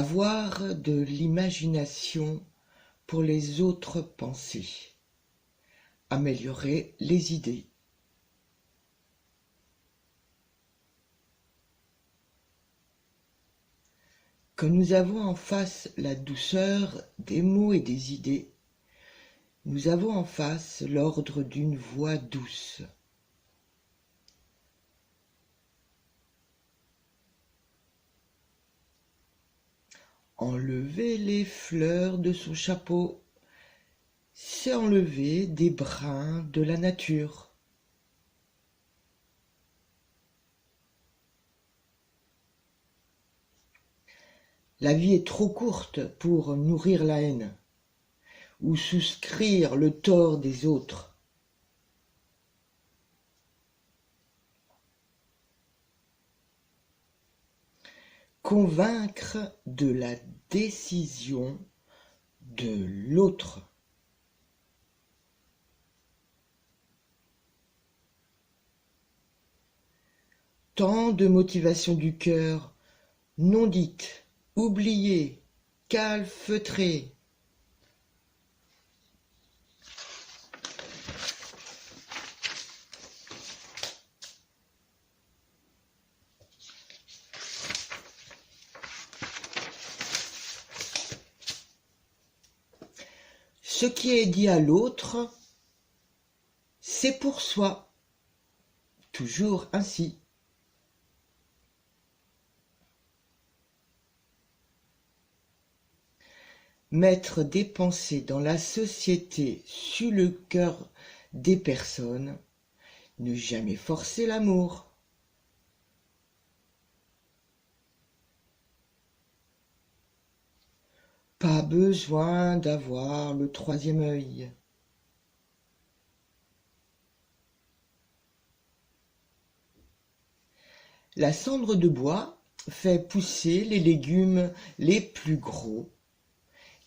Avoir de l'imagination pour les autres pensées. Améliorer les idées. Quand nous avons en face la douceur des mots et des idées, nous avons en face l'ordre d'une voix douce. Enlever les fleurs de son chapeau, c'est enlever des brins de la nature. La vie est trop courte pour nourrir la haine ou souscrire le tort des autres. Convaincre de la décision de l'autre. Tant de motivation du cœur non dite, oubliée, calfeutrée. Ce qui est dit à l'autre, c'est pour soi, toujours ainsi. Mettre des pensées dans la société sur le cœur des personnes, ne jamais forcer l'amour. Pas besoin d'avoir le troisième œil. La cendre de bois fait pousser les légumes les plus gros,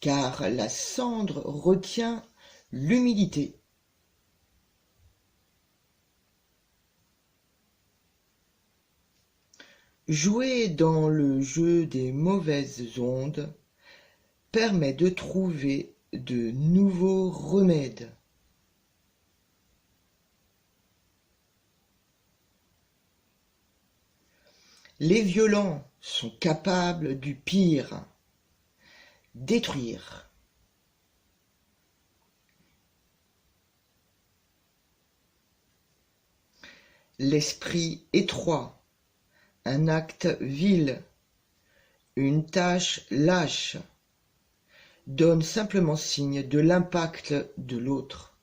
car la cendre retient l'humidité. Jouer dans le jeu des mauvaises ondes permet de trouver de nouveaux remèdes. Les violents sont capables du pire, détruire. L'esprit étroit, un acte vil, une tâche lâche, donne simplement signe de l'impact de l'autre.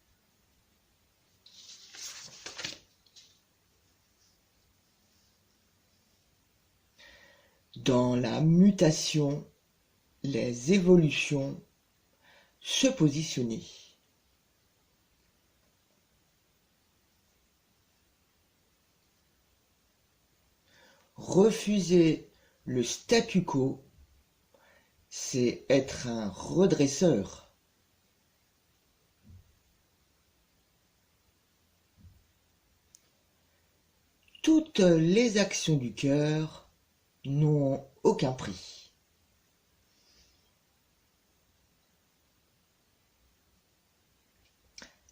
Dans la mutation, les évolutions, se positionner. Refuser le statu quo, c'est être un redresseur. Toutes les actions du cœur n'ont aucun prix.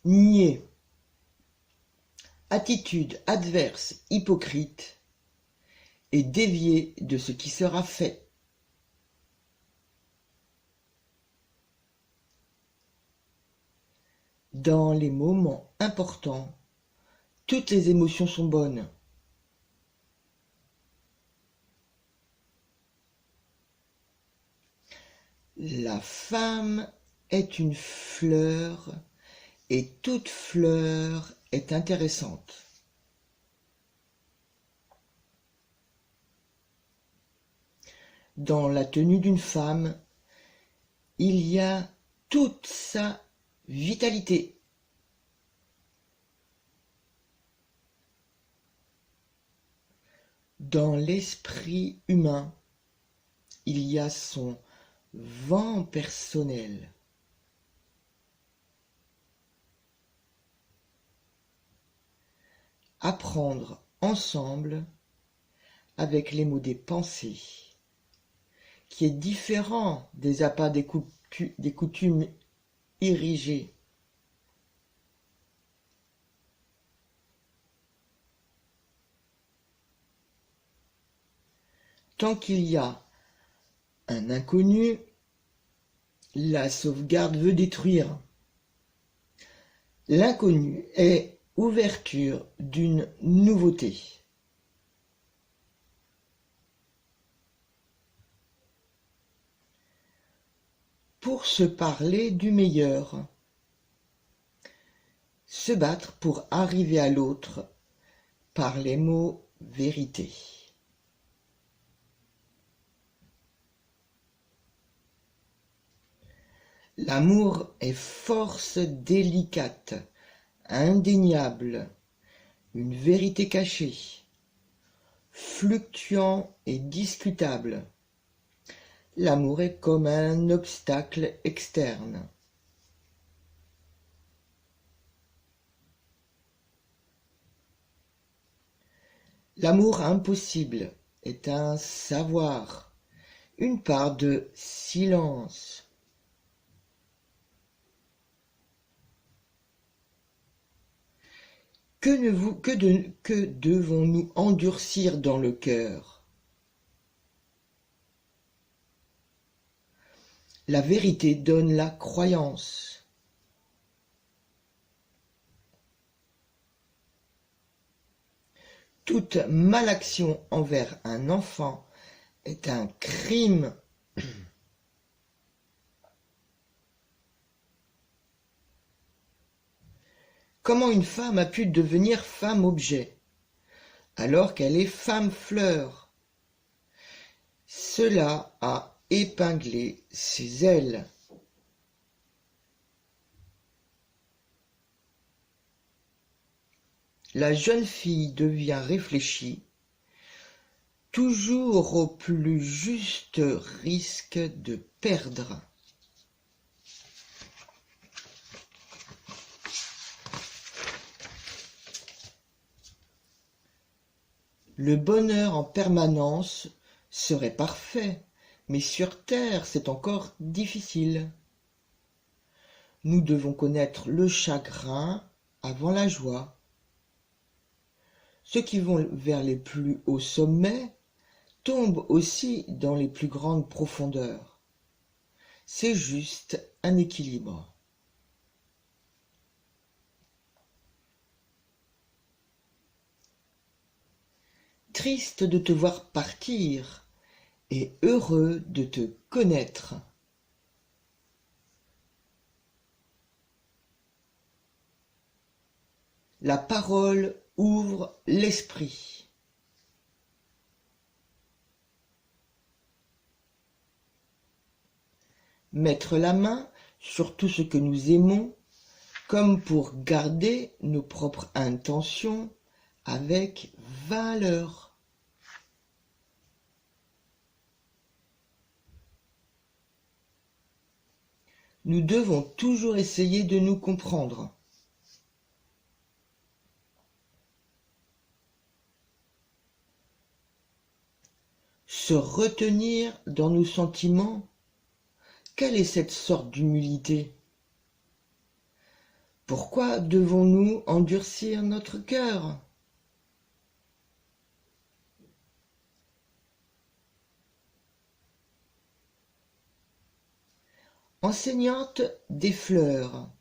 Nier. Attitude adverse, hypocrite, et dévier de ce qui sera fait. Dans les moments importants, toutes les émotions sont bonnes. La femme est une fleur et toute fleur est intéressante. Dans la tenue d'une femme, il y a toute sa vitalité. Dans l'esprit humain, il y a son vent personnel. Apprendre ensemble avec les mots des pensées qui est différent des appâts des coutumes érigées. Tant qu'il y a un inconnu, la sauvegarde veut détruire. L'inconnu est ouverture d'une nouveauté. Pour se parler du meilleur. Se battre pour arriver à l'autre par les mots vérité. L'amour est force délicate, indéniable, une vérité cachée, fluctuant et discutable. L'amour est comme un obstacle externe. L'amour impossible est un savoir, une part de silence. Que devons-nous endurcir dans le cœur? La vérité donne la croyance. Toute malaction envers un enfant est un crime. Comment une femme a pu devenir femme-objet, alors qu'elle est femme-fleur? Cela a épinglé ses ailes. La jeune fille devient réfléchie, toujours au plus juste risque de perdre. Le bonheur en permanence serait parfait, mais sur terre c'est encore difficile. Nous devons connaître le chagrin avant la joie. Ceux qui vont vers les plus hauts sommets tombent aussi dans les plus grandes profondeurs. C'est juste un équilibre. Triste de te voir partir et heureux de te connaître. La parole ouvre l'esprit. Mettre la main sur tout ce que nous aimons, comme pour garder nos propres intentions avec valeur. Nous devons toujours essayer de nous comprendre. Se retenir dans nos sentiments, quelle est cette sorte d'humilité? Pourquoi devons-nous endurcir notre cœur? Enseignante des fleurs,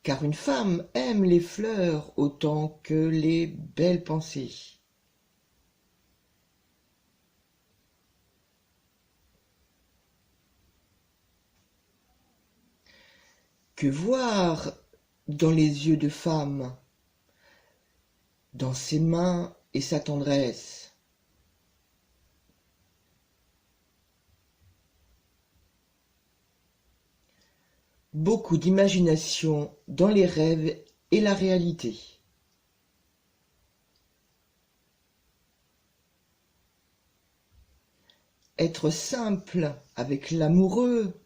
car une femme aime les fleurs autant que les belles pensées. Que voir dans les yeux de femme, dans ses mains et sa tendresse? Beaucoup d'imagination dans les rêves et la réalité. Être simple avec l'amoureux,